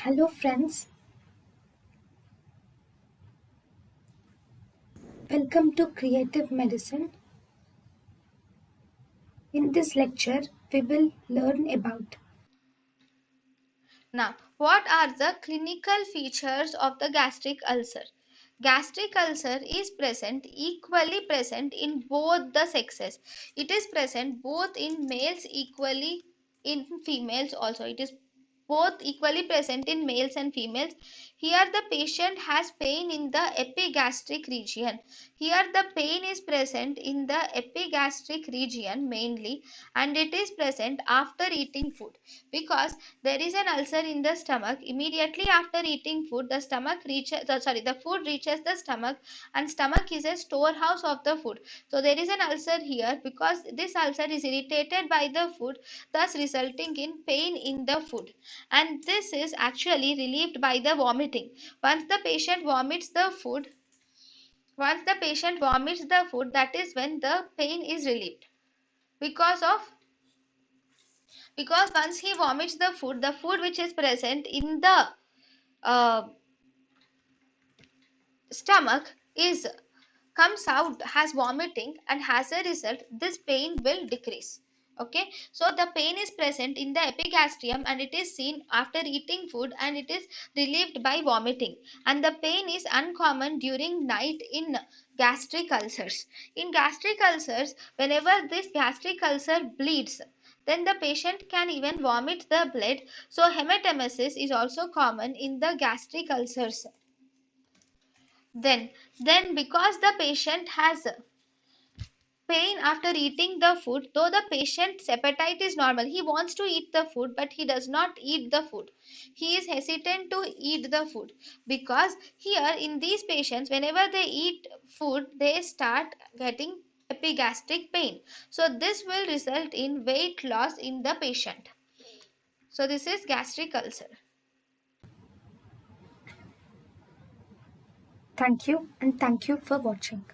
Hello friends, welcome to Creative Medicine. In this lecture, we will learn about Now, what are the clinical features of the gastric ulcer? Gastric ulcer is equally present in both the sexes. It is present both in males equally in females also. It is both equally present in males and females. Here the patient has pain in the epigastric region. Here the pain is present in the epigastric region mainly, and it is present after eating food, because there is an ulcer in the stomach. Immediately after eating food, the food reaches the stomach, and stomach is a storehouse of the food. So there is an ulcer here because this ulcer is irritated by the food, thus resulting in pain in the food, and this is actually relieved by the vomiting. once the patient vomits the food Once the patient vomits the food, that is when the pain is relieved, because of because once he vomits the food which is present in the uh, stomach is comes out has vomiting, and as a result this pain will decrease. Okay, so the pain is present in the epigastrium, and it is seen after eating food, and it is relieved by vomiting, and the pain is uncommon during night in gastric ulcers. In gastric ulcers, whenever this gastric ulcer bleeds, then the patient can even vomit the blood. So hematemesis is also common in the gastric ulcers. Then because the patient has pain after eating the food, though the patient's appetite is normal, he wants to eat the food but he does not eat the food. He is hesitant to eat the food, because here in these patients, whenever they eat food, they start getting epigastric pain. So this will result in weight loss in the patient. So this is gastric ulcer. thank you and thank you for watching.